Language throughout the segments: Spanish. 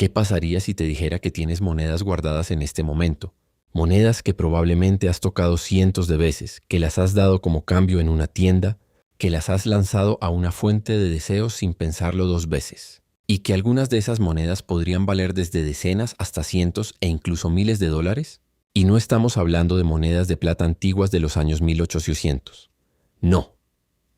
¿Qué pasaría si te dijera que tienes monedas guardadas en este momento? Monedas que probablemente has tocado cientos de veces, que las has dado como cambio en una tienda, que las has lanzado a una fuente de deseos sin pensarlo dos veces. Y que algunas de esas monedas podrían valer desde decenas hasta cientos e incluso miles de dólares. Y no estamos hablando de monedas de plata antiguas de los años 1800. No.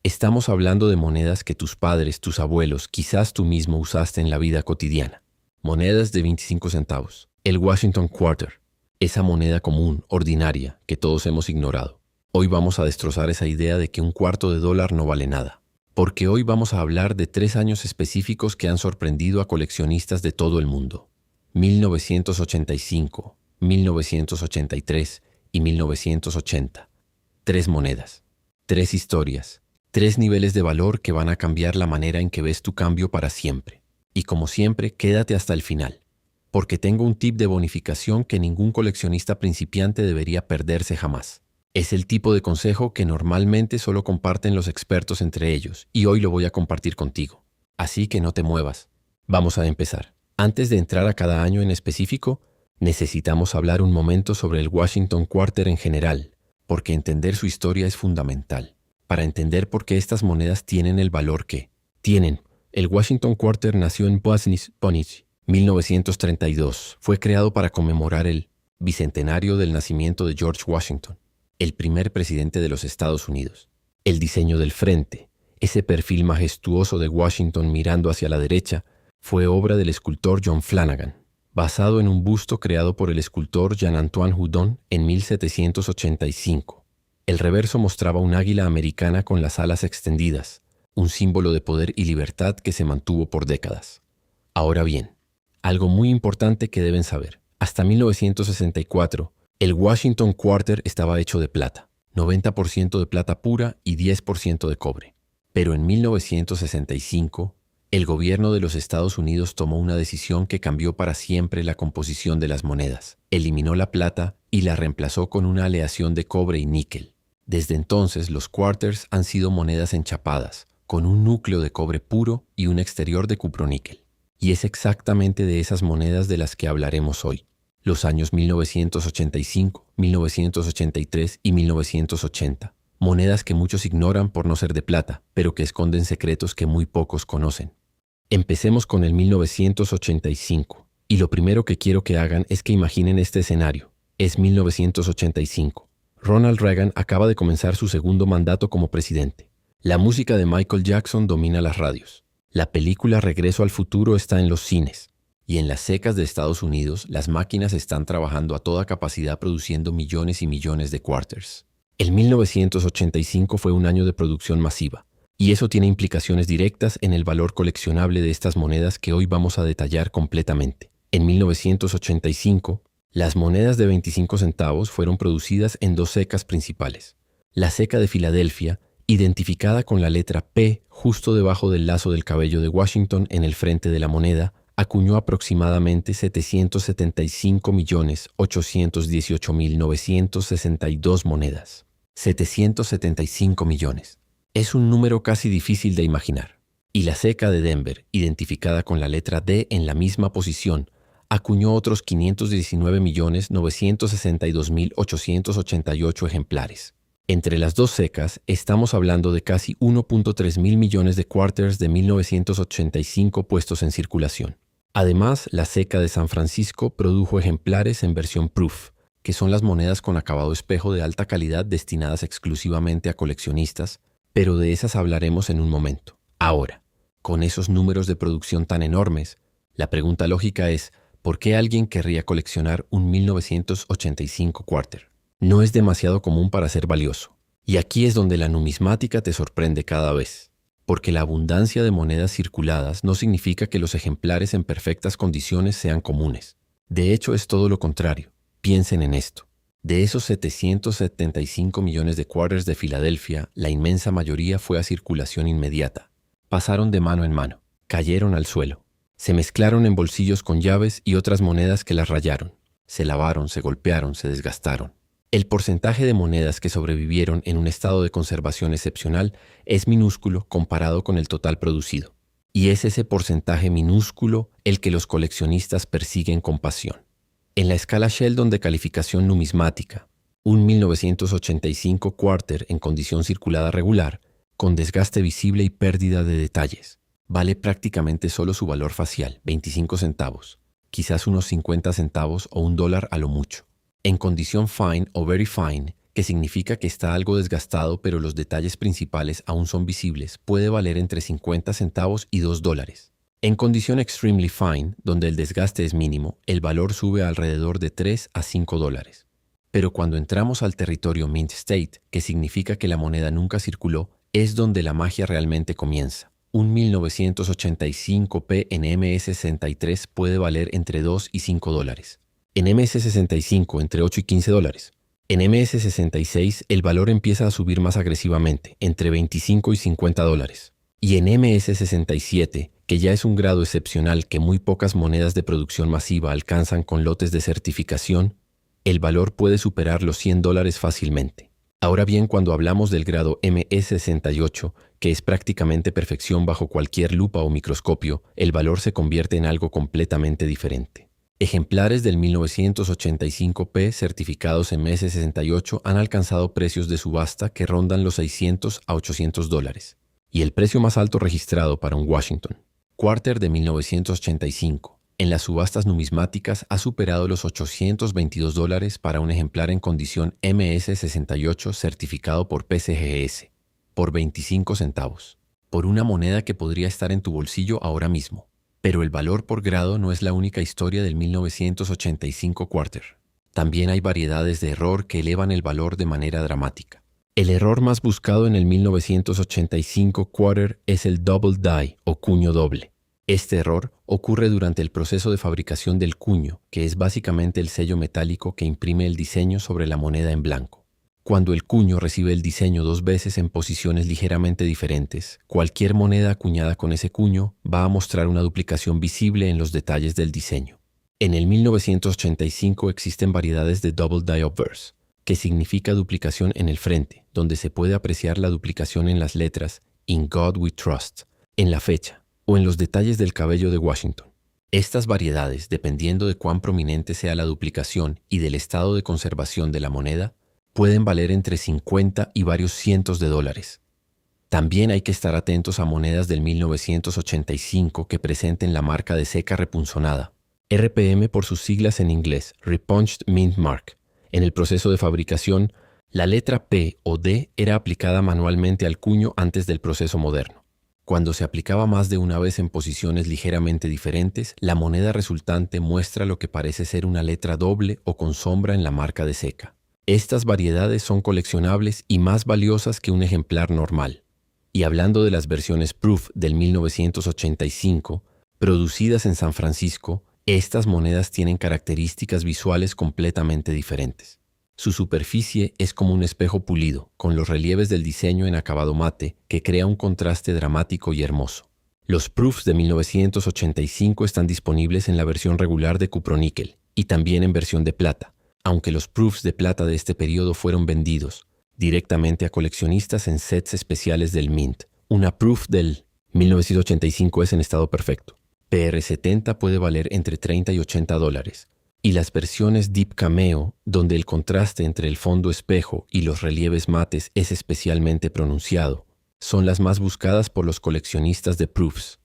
Estamos hablando de monedas que tus padres, tus abuelos, quizás tú mismo usaste en la vida cotidiana. Monedas de 25 centavos. El Washington Quarter. Esa moneda común, ordinaria, que todos hemos ignorado. Hoy vamos a destrozar esa idea de que un cuarto de dólar no vale nada. Porque hoy vamos a hablar de 3 años específicos que han sorprendido a coleccionistas de todo el mundo. 1985, 1983 y 1980. 3 monedas. 3 historias. 3 niveles de valor que van a cambiar la manera en que ves tu cambio para siempre. Y como siempre, quédate hasta el final. Porque tengo un tip de bonificación que ningún coleccionista principiante debería perderse jamás. Es el tipo de consejo que normalmente solo comparten los expertos entre ellos, y hoy lo voy a compartir contigo. Así que no te muevas. Vamos a empezar. Antes de entrar a cada año en específico, necesitamos hablar un momento sobre el Washington Quarter en general, porque entender su historia es fundamental. Para entender por qué estas monedas tienen el valor que tienen. El Washington Quarter nació en Boston, 1932. Fue creado para conmemorar el bicentenario del nacimiento de George Washington, el primer presidente de los Estados Unidos. El diseño del frente, ese perfil majestuoso de Washington mirando hacia la derecha, fue obra del escultor John Flanagan, basado en un busto creado por el escultor Jean-Antoine Houdon en 1785. El reverso mostraba un águila americana con las alas extendidas, un símbolo de poder y libertad que se mantuvo por décadas. Ahora bien, algo muy importante que deben saber. Hasta 1964, el Washington Quarter estaba hecho de plata, 90% de plata pura y 10% de cobre. Pero en 1965, el gobierno de los Estados Unidos tomó una decisión que cambió para siempre la composición de las monedas. Eliminó la plata y la reemplazó con una aleación de cobre y níquel. Desde entonces, los quarters han sido monedas enchapadas, con un núcleo de cobre puro y un exterior de cuproníquel. Y es exactamente de esas monedas de las que hablaremos hoy. Los años 1985, 1983 y 1980. Monedas que muchos ignoran por no ser de plata, pero que esconden secretos que muy pocos conocen. Empecemos con el 1985. Y lo primero que quiero que hagan es que imaginen este escenario. Es 1985. Ronald Reagan acaba de comenzar su segundo mandato como presidente. La música de Michael Jackson domina las radios. La película Regreso al Futuro está en los cines. Y en las secas de Estados Unidos, las máquinas están trabajando a toda capacidad produciendo millones y millones de quarters. El 1985 fue un año de producción masiva. Y eso tiene implicaciones directas en el valor coleccionable de estas monedas que hoy vamos a detallar completamente. En 1985, las monedas de 25 centavos fueron producidas en 2 secas principales. La seca de Filadelfia, identificada con la letra P justo debajo del lazo del cabello de Washington en el frente de la moneda, acuñó aproximadamente 775.818.962 monedas. 775 millones. Es un número casi difícil de imaginar. Y la seca de Denver, identificada con la letra D en la misma posición, acuñó otros 519.962.888 ejemplares. Entre las 2 secas, estamos hablando de casi 1.3 mil millones de quarters de 1985 puestos en circulación. Además, la seca de San Francisco produjo ejemplares en versión proof, que son las monedas con acabado espejo de alta calidad destinadas exclusivamente a coleccionistas, pero de esas hablaremos en un momento. Ahora, con esos números de producción tan enormes, la pregunta lógica es, ¿por qué alguien querría coleccionar un 1985 quarter? No es demasiado común para ser valioso. Y aquí es donde la numismática te sorprende cada vez. Porque la abundancia de monedas circuladas no significa que los ejemplares en perfectas condiciones sean comunes. De hecho, es todo lo contrario. Piensen en esto. De esos 775 millones de quarters de Filadelfia, la inmensa mayoría fue a circulación inmediata. Pasaron de mano en mano. Cayeron al suelo. Se mezclaron en bolsillos con llaves y otras monedas que las rayaron. Se lavaron, se golpearon, se desgastaron. El porcentaje de monedas que sobrevivieron en un estado de conservación excepcional es minúsculo comparado con el total producido. y es ese porcentaje minúsculo el que los coleccionistas persiguen con pasión. En la escala Sheldon de calificación numismática, un 1985 Quarter en condición circulada regular, con desgaste visible y pérdida de detalles, vale prácticamente solo su valor facial, 25 centavos, quizás unos 50 centavos o $1 a lo mucho. En condición fine o very fine, que significa que está algo desgastado pero los detalles principales aún son visibles, puede valer entre 50 centavos y $2. En condición extremely fine, donde el desgaste es mínimo, el valor sube a alrededor de $3 a $5. Pero cuando entramos al territorio mint state, que significa que la moneda nunca circuló, es donde la magia realmente comienza. Un 1985p en MS63 puede valer entre $2 y $5. En MS65 entre $8 y $15. En MS66 el valor empieza a subir más agresivamente, entre $25 y $50. Y en MS67, que ya es un grado excepcional que muy pocas monedas de producción masiva alcanzan con lotes de certificación, el valor puede superar los $100 fácilmente. Ahora bien, cuando hablamos del grado MS68, que es prácticamente perfección bajo cualquier lupa o microscopio, el valor se convierte en algo completamente diferente. Ejemplares del 1985p certificados en MS68 han alcanzado precios de subasta que rondan los $600 a $800, y el precio más alto registrado para un Washington Quarter de 1985 en las subastas numismáticas ha superado los $822 para un ejemplar en condición MS68 certificado por PCGS, por 25 centavos, por una moneda que podría estar en tu bolsillo ahora mismo. Pero el valor por grado no es la única historia del 1985 Quarter. También hay variedades de error que elevan el valor de manera dramática. El error más buscado en el 1985 Quarter es el double die o cuño doble. Este error ocurre durante el proceso de fabricación del cuño, que es básicamente el sello metálico que imprime el diseño sobre la moneda en blanco. Cuando el cuño recibe el diseño 2 veces en posiciones ligeramente diferentes, cualquier moneda acuñada con ese cuño va a mostrar una duplicación visible en los detalles del diseño. En el 1985 existen variedades de double die obverse, que significa duplicación en el frente, donde se puede apreciar la duplicación en las letras In God We Trust, en la fecha, o en los detalles del cabello de Washington. Estas variedades, dependiendo de cuán prominente sea la duplicación y del estado de conservación de la moneda, pueden valer entre 50 y varios cientos de dólares. También hay que estar atentos a monedas del 1985 que presenten la marca de seca repunzonada, RPM por sus siglas en inglés, Repunched Mint Mark. En el proceso de fabricación, la letra P o D era aplicada manualmente al cuño antes del proceso moderno. Cuando se aplicaba más de una vez en posiciones ligeramente diferentes, la moneda resultante muestra lo que parece ser una letra doble o con sombra en la marca de seca. Estas variedades son coleccionables y más valiosas que un ejemplar normal. Y hablando de las versiones Proof del 1985, producidas en San Francisco, estas monedas tienen características visuales completamente diferentes. Su superficie es como un espejo pulido, con los relieves del diseño en acabado mate, que crea un contraste dramático y hermoso. Los Proofs de 1985 están disponibles en la versión regular de cuproníquel y también en versión de plata, aunque los Proofs de plata de este periodo fueron vendidos directamente a coleccionistas en sets especiales del Mint. Una Proof del 1985 es en estado perfecto. PR70 puede valer entre $30 y $80. Y las versiones Deep Cameo, donde el contraste entre el fondo espejo y los relieves mates es especialmente pronunciado, son las más buscadas por los coleccionistas de Proofs.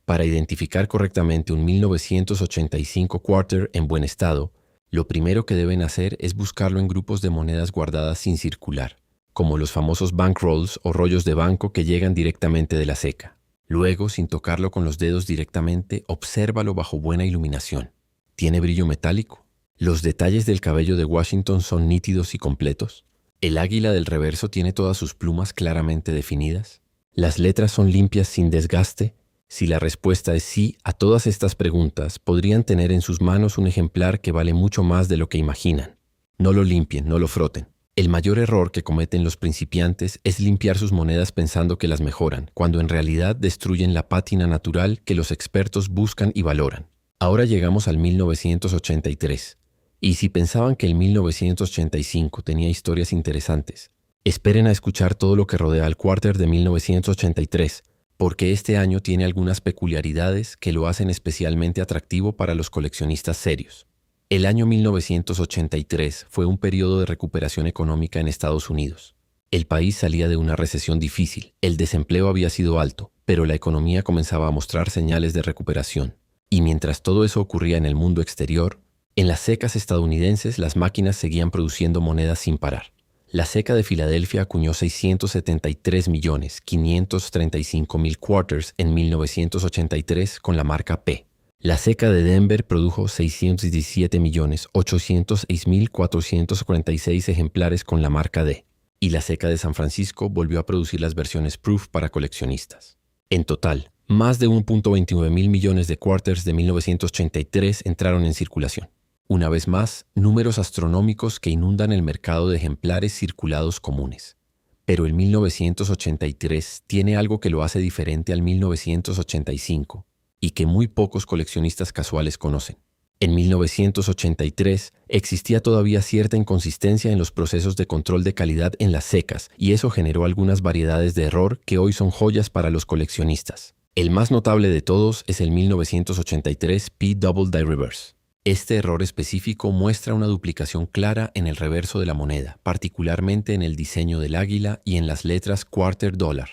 Para identificar correctamente un 1985 Quarter en buen estado, lo primero que deben hacer es buscarlo en grupos de monedas guardadas sin circular, como los famosos bankrolls o rollos de banco que llegan directamente de la seca. Luego, sin tocarlo con los dedos directamente, obsérvalo bajo buena iluminación. ¿Tiene brillo metálico? ¿Los detalles del cabello de Washington son nítidos y completos? ¿El águila del reverso tiene todas sus plumas claramente definidas? ¿Las letras son limpias sin desgaste? Si la respuesta es sí a todas estas preguntas, podrían tener en sus manos un ejemplar que vale mucho más de lo que imaginan. No lo limpien, no lo froten. El mayor error que cometen los principiantes es limpiar sus monedas pensando que las mejoran, cuando en realidad destruyen la pátina natural que los expertos buscan y valoran. Ahora llegamos al 1983, y si pensaban que el 1985 tenía historias interesantes, esperen a escuchar todo lo que rodea al Quarter de 1983, porque este año tiene algunas peculiaridades que lo hacen especialmente atractivo para los coleccionistas serios. El año 1983 fue un periodo de recuperación económica en Estados Unidos. El país salía de una recesión difícil, el desempleo había sido alto, pero la economía comenzaba a mostrar señales de recuperación. Y mientras todo eso ocurría en el mundo exterior, en las secas estadounidenses las máquinas seguían produciendo monedas sin parar. La ceca de Filadelfia acuñó 673.535.000 quarters en 1983 con la marca P. La ceca de Denver produjo 617.806.446 ejemplares con la marca D. Y la ceca de San Francisco volvió a producir las versiones Proof para coleccionistas. En total, más de 1.29 mil millones de quarters de 1983 entraron en circulación. Una vez más, números astronómicos que inundan el mercado de ejemplares circulados comunes. Pero el 1983 tiene algo que lo hace diferente al 1985 y que muy pocos coleccionistas casuales conocen. En 1983 existía todavía cierta inconsistencia en los procesos de control de calidad en las secas y eso generó algunas variedades de error que hoy son joyas para los coleccionistas. El más notable de todos es el 1983 P Double Die Reverse. Este error específico muestra una duplicación clara en el reverso de la moneda, particularmente en el diseño del águila y en las letras quarter dollar.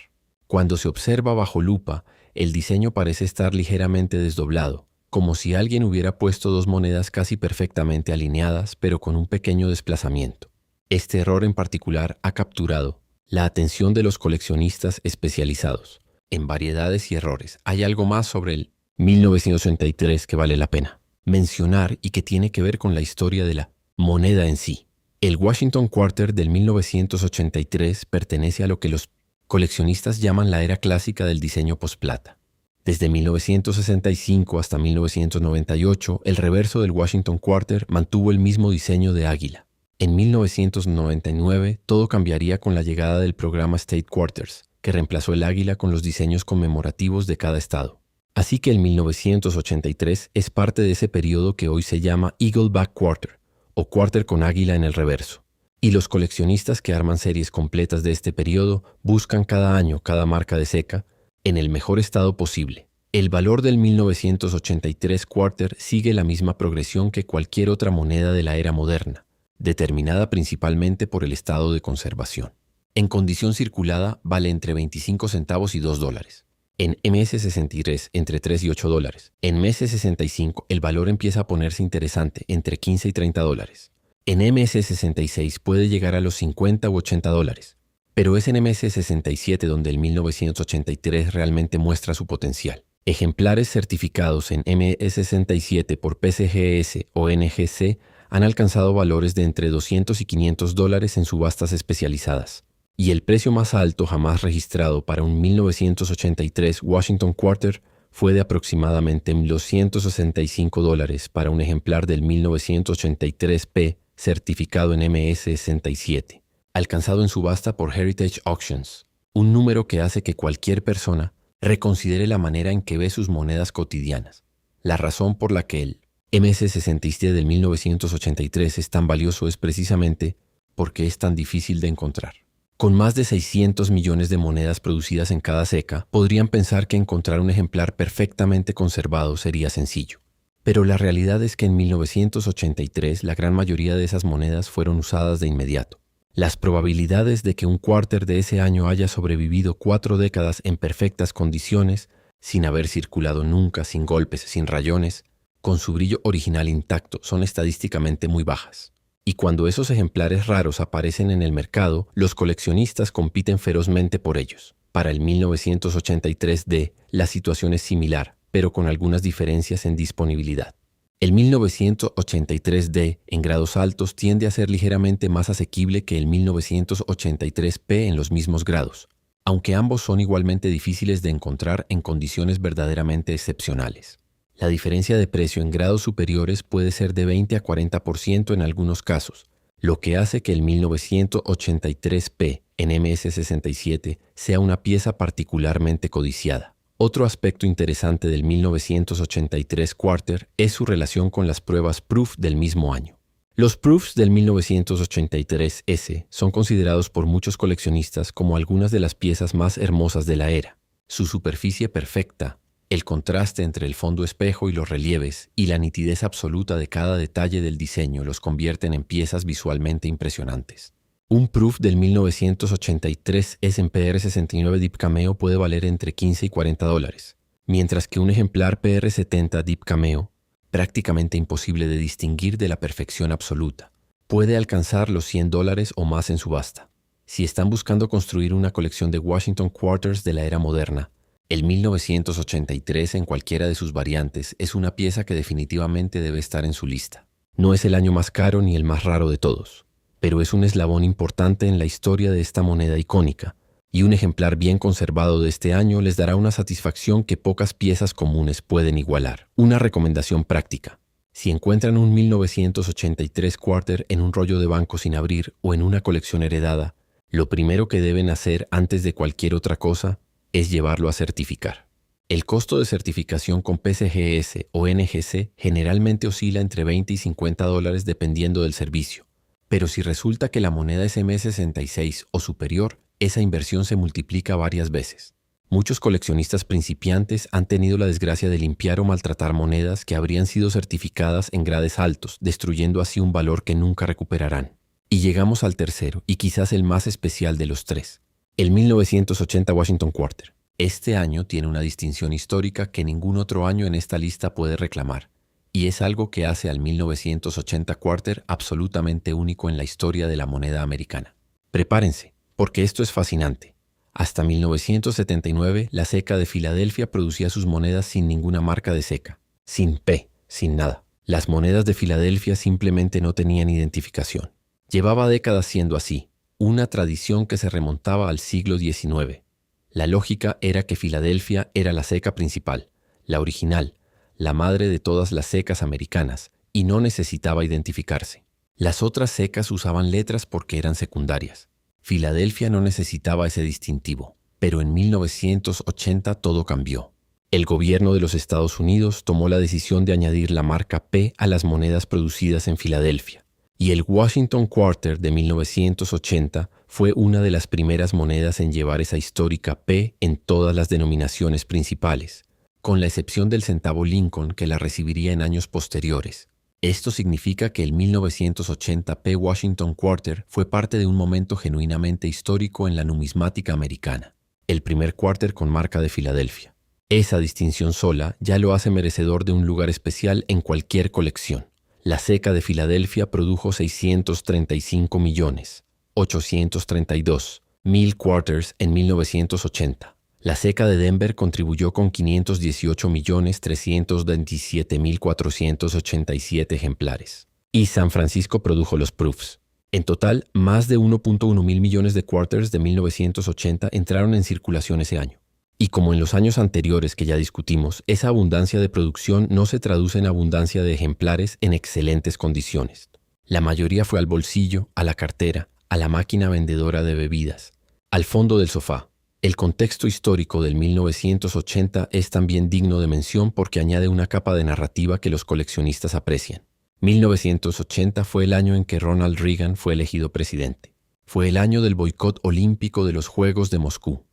Cuando se observa bajo lupa, el diseño parece estar ligeramente desdoblado, como si alguien hubiera puesto dos monedas casi perfectamente alineadas, pero con un pequeño desplazamiento. Este error en particular ha capturado la atención de los coleccionistas especializados. En variedades y errores, hay algo más sobre el 1983 que vale la pena mencionar y que tiene que ver con la historia de la moneda en sí. El Washington Quarter del 1983 pertenece a lo que los coleccionistas llaman la era clásica del diseño posplata. Desde 1965 hasta 1998, el reverso del Washington Quarter mantuvo el mismo diseño de águila. En 1999, todo cambiaría con la llegada del programa State Quarters, que reemplazó el águila con los diseños conmemorativos de cada estado. Así que el 1983 es parte de ese periodo que hoy se llama Eagle Back Quarter, o Quarter con águila en el reverso. Y los coleccionistas que arman series completas de este periodo buscan cada año cada marca de ceca en el mejor estado posible. El valor del 1983 Quarter sigue la misma progresión que cualquier otra moneda de la era moderna, determinada principalmente por el estado de conservación. En condición circulada vale entre 25 centavos y $2. En MS63 entre 3 y $8. En MS65 el valor empieza a ponerse interesante entre 15 y $30. En MS66 puede llegar a los 50 u $80. Pero es en MS67 donde el 1983 realmente muestra su potencial. Ejemplares certificados en MS67 por PCGS o NGC han alcanzado valores de entre $200 y $500 en subastas especializadas. Y el precio más alto jamás registrado para un 1983 Washington Quarter fue de aproximadamente $1.265 para un ejemplar del 1983P certificado en MS67, alcanzado en subasta por Heritage Auctions, un número que hace que cualquier persona reconsidere la manera en que ve sus monedas cotidianas. La razón por la que el MS67 del 1983 es tan valioso es precisamente porque es tan difícil de encontrar. Con más de 600 millones de monedas producidas en cada ceca, podrían pensar que encontrar un ejemplar perfectamente conservado sería sencillo. Pero la realidad es que en 1983 la gran mayoría de esas monedas fueron usadas de inmediato. Las probabilidades de que un quarter de ese año haya sobrevivido 4 décadas en perfectas condiciones, sin haber circulado nunca, sin golpes, sin rayones, con su brillo original intacto, son estadísticamente muy bajas. Y cuando esos ejemplares raros aparecen en el mercado, los coleccionistas compiten ferozmente por ellos. Para el 1983D, la situación es similar, pero con algunas diferencias en disponibilidad. El 1983D en grados altos tiende a ser ligeramente más asequible que el 1983P en los mismos grados, aunque ambos son igualmente difíciles de encontrar en condiciones verdaderamente excepcionales. La diferencia de precio en grados superiores puede ser de 20 a 40% en algunos casos, lo que hace que el 1983P en MS67 sea una pieza particularmente codiciada. Otro aspecto interesante del 1983 Quarter es su relación con las pruebas Proof del mismo año. Los Proofs del 1983S son considerados por muchos coleccionistas como algunas de las piezas más hermosas de la era. Su superficie perfecta, el contraste entre el fondo espejo y los relieves y la nitidez absoluta de cada detalle del diseño los convierten en piezas visualmente impresionantes. Un Proof del 1983 S&P PR69 Deep Cameo puede valer entre $15 y $40, mientras que un ejemplar PR70 Deep Cameo, prácticamente imposible de distinguir de la perfección absoluta, puede alcanzar los $100 o más en subasta. Si están buscando construir una colección de Washington Quarters de la era moderna, el 1983 en cualquiera de sus variantes es una pieza que definitivamente debe estar en su lista. No es el año más caro ni el más raro de todos, pero es un eslabón importante en la historia de esta moneda icónica, y un ejemplar bien conservado de este año les dará una satisfacción que pocas piezas comunes pueden igualar. Una recomendación práctica. Si encuentran un 1983 Quarter en un rollo de banco sin abrir o en una colección heredada, lo primero que deben hacer antes de cualquier otra cosa es llevarlo a certificar. El costo de certificación con PCGS o NGC generalmente oscila entre $20 y $50 dependiendo del servicio, pero si resulta que la moneda es M66 o superior, esa inversión se multiplica varias veces. Muchos coleccionistas principiantes han tenido la desgracia de limpiar o maltratar monedas que habrían sido certificadas en grades altos, destruyendo así un valor que nunca recuperarán. Y llegamos al tercero, y quizás el más especial de los tres, el 1980 Washington Quarter. Este año tiene una distinción histórica que ningún otro año en esta lista puede reclamar, y es algo que hace al 1980 Quarter absolutamente único en la historia de la moneda americana. Prepárense, porque esto es fascinante. Hasta 1979, la ceca de Filadelfia producía sus monedas sin ninguna marca de ceca, sin P, sin nada. Las monedas de Filadelfia simplemente no tenían identificación. Llevaba décadas siendo así, una tradición que se remontaba al siglo XIX. La lógica era que Filadelfia era la ceca principal, la original, la madre de todas las cecas americanas, y no necesitaba identificarse. Las otras cecas usaban letras porque eran secundarias. Filadelfia no necesitaba ese distintivo, pero en 1980 todo cambió. El gobierno de los Estados Unidos tomó la decisión de añadir la marca P a las monedas producidas en Filadelfia. Y el Washington Quarter de 1980 fue una de las primeras monedas en llevar esa histórica P en todas las denominaciones principales, con la excepción del centavo Lincoln que la recibiría en años posteriores. Esto significa que el 1980 P Washington Quarter fue parte de un momento genuinamente histórico en la numismática americana, el primer quarter con marca de Filadelfia. Esa distinción sola ya lo hace merecedor de un lugar especial en cualquier colección. La ceca de Filadelfia produjo 635.832.000 quarters en 1980. La ceca de Denver contribuyó con 518.327.487 ejemplares. Y San Francisco produjo los Proofs. En total, más de 1.1 mil millones de quarters de 1980 entraron en circulación ese año. Y como en los años anteriores que ya discutimos, esa abundancia de producción no se traduce en abundancia de ejemplares en excelentes condiciones. La mayoría fue al bolsillo, a la cartera, a la máquina vendedora de bebidas, al fondo del sofá. El contexto histórico del 1980 es también digno de mención porque añade una capa de narrativa que los coleccionistas aprecian. 1980 fue el año en que Ronald Reagan fue elegido presidente. Fue el año del boicot olímpico de los Juegos de Moscú.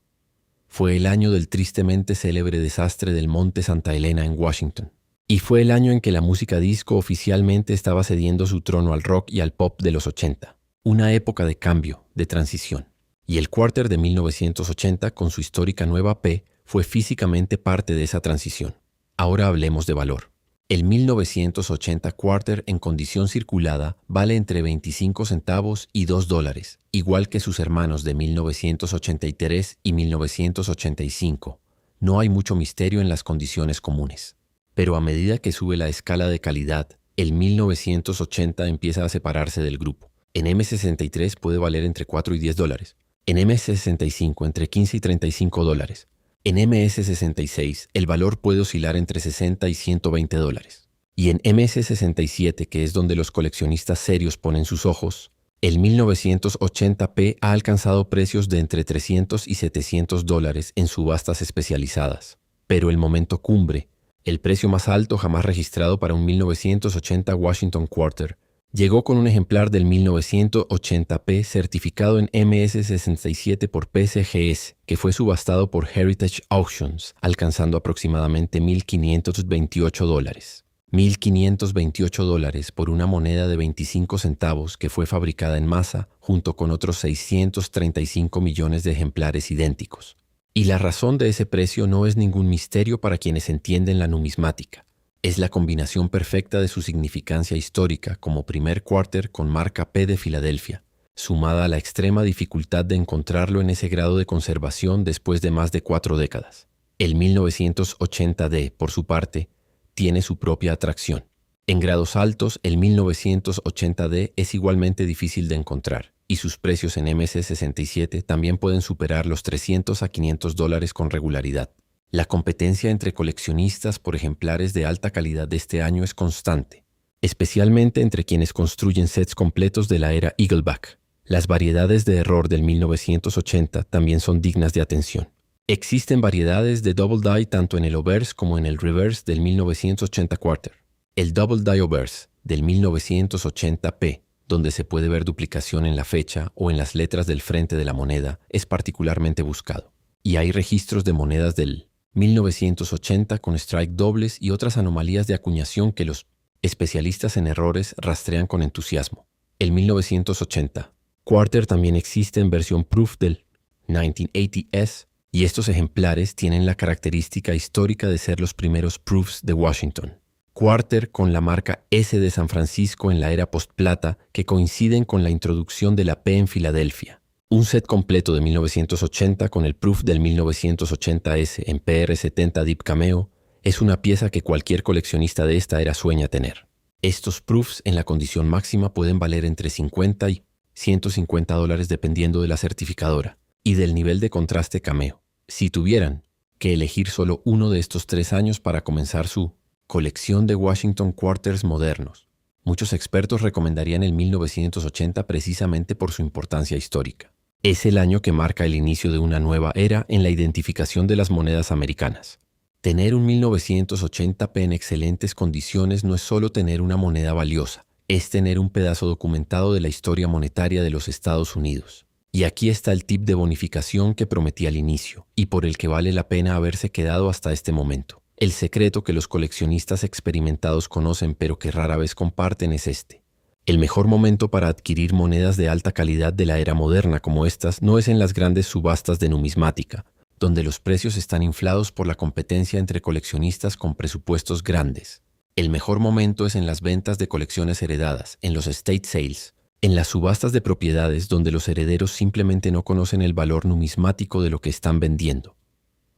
Fue el año del tristemente célebre desastre del Monte Santa Elena en Washington. Y fue el año en que la música disco oficialmente estaba cediendo su trono al rock y al pop de los 80. Una época de cambio, de transición. Y el Quarter de 1980, con su histórica nueva P, fue físicamente parte de esa transición. Ahora hablemos de valor. El 1980 Quarter en condición circulada vale entre 25 centavos y $2, igual que sus hermanos de 1983 y 1985. No hay mucho misterio en las condiciones comunes. Pero a medida que sube la escala de calidad, el 1980 empieza a separarse del grupo. En M63 puede valer entre $4 y $10. En M65 entre $15 y $35. En MS66 el valor puede oscilar entre $60 y $120. Y en MS67, que es donde los coleccionistas serios ponen sus ojos, el 1980p ha alcanzado precios de entre $300 y $700 en subastas especializadas. Pero el momento cumbre, el precio más alto jamás registrado para un 1980 Washington Quarter, Llegó con un ejemplar del 1980p certificado en MS67 por PCGS, que fue subastado por Heritage Auctions, alcanzando aproximadamente $1.528. $1.528 por una moneda de 25 centavos que fue fabricada en masa junto con otros 635 millones de ejemplares idénticos. Y la razón de ese precio no es ningún misterio para quienes entienden la numismática. Es la combinación perfecta de su significancia histórica como primer quarter con marca P de Filadelfia, sumada a la extrema dificultad de encontrarlo en ese grado de conservación después de más de 4 décadas. El 1980D, por su parte, tiene su propia atracción. En grados altos, el 1980D es igualmente difícil de encontrar, y sus precios en MS67 también pueden superar los $300 a $500 con regularidad. La competencia entre coleccionistas por ejemplares de alta calidad de este año es constante, especialmente entre quienes construyen sets completos de la era Eagleback. Las variedades de error del 1980 también son dignas de atención. Existen variedades de Double Die tanto en el obverse como en el reverse del 1980 quarter. El Double Die obverse del 1980p, donde se puede ver duplicación en la fecha o en las letras del frente de la moneda, es particularmente buscado. Y hay registros de monedas del 1980 con strike dobles y otras anomalías de acuñación que los especialistas en errores rastrean con entusiasmo. El 1980 quarter también existe en versión proof del 1980s, y estos ejemplares tienen la característica histórica de ser los primeros proofs de Washington. Quarter con la marca S de San Francisco en la era postplata que coinciden con la introducción de la P en Filadelfia. Un set completo de 1980 con el proof del 1980S en PR70 Deep Cameo es una pieza que cualquier coleccionista de esta era sueña tener. Estos proofs en la condición máxima pueden valer entre $50 y $150 dependiendo de la certificadora y del nivel de contraste cameo. Si tuvieran que elegir solo uno de estos 3 años para comenzar su colección de Washington Quarters modernos, muchos expertos recomendarían el 1980 precisamente por su importancia histórica. Es el año que marca el inicio de una nueva era en la identificación de las monedas americanas. Tener un 1980p en excelentes condiciones no es solo tener una moneda valiosa, es tener un pedazo documentado de la historia monetaria de los Estados Unidos. Y aquí está el tip de bonificación que prometí al inicio, y por el que vale la pena haberse quedado hasta este momento. El secreto que los coleccionistas experimentados conocen pero que rara vez comparten es este. El mejor momento para adquirir monedas de alta calidad de la era moderna como estas no es en las grandes subastas de numismática, donde los precios están inflados por la competencia entre coleccionistas con presupuestos grandes. El mejor momento es en las ventas de colecciones heredadas, en los estate sales, en las subastas de propiedades donde los herederos simplemente no conocen el valor numismático de lo que están vendiendo.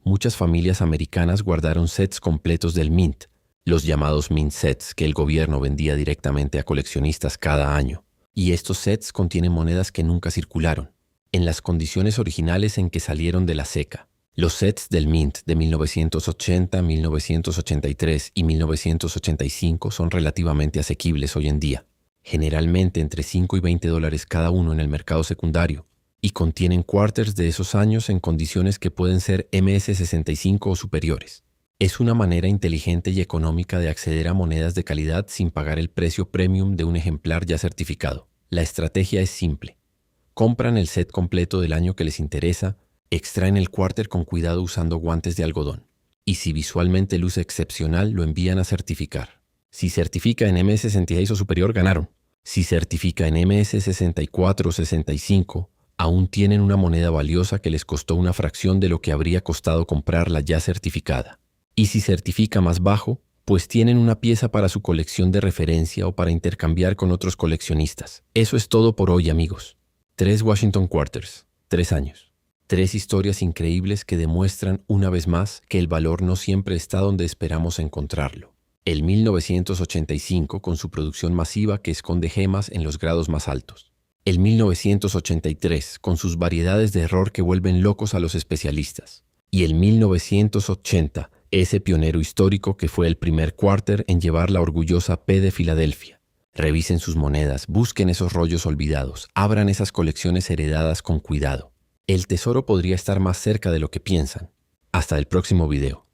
Muchas familias americanas guardaron sets completos del mint, los llamados mint sets que el gobierno vendía directamente a coleccionistas cada año. Y estos sets contienen monedas que nunca circularon, en las condiciones originales en que salieron de la ceca. Los sets del mint de 1980, 1983 y 1985 son relativamente asequibles hoy en día, generalmente entre $5 y $20 cada uno en el mercado secundario, y contienen quarters de esos años en condiciones que pueden ser MS65 o superiores. Es una manera inteligente y económica de acceder a monedas de calidad sin pagar el precio premium de un ejemplar ya certificado. La estrategia es simple. Compran el set completo del año que les interesa, extraen el quarter con cuidado usando guantes de algodón. Y si visualmente luce excepcional, lo envían a certificar. Si certifica en MS66 o superior, ganaron. Si certifica en MS64 o 65, aún tienen una moneda valiosa que les costó una fracción de lo que habría costado comprarla ya certificada. Y si certifica más bajo, pues tienen una pieza para su colección de referencia o para intercambiar con otros coleccionistas. Eso es todo por hoy, amigos. 3 Washington Quarters, 3 años. 3 historias increíbles que demuestran una vez más que el valor no siempre está donde esperamos encontrarlo. El 1985 con su producción masiva que esconde gemas en los grados más altos. El 1983 con sus variedades de error que vuelven locos a los especialistas. Y el 1980, ese pionero histórico que fue el primer quarter en llevar la orgullosa P de Filadelfia. Revisen sus monedas, busquen esos rollos olvidados, abran esas colecciones heredadas con cuidado. El tesoro podría estar más cerca de lo que piensan. Hasta el próximo video.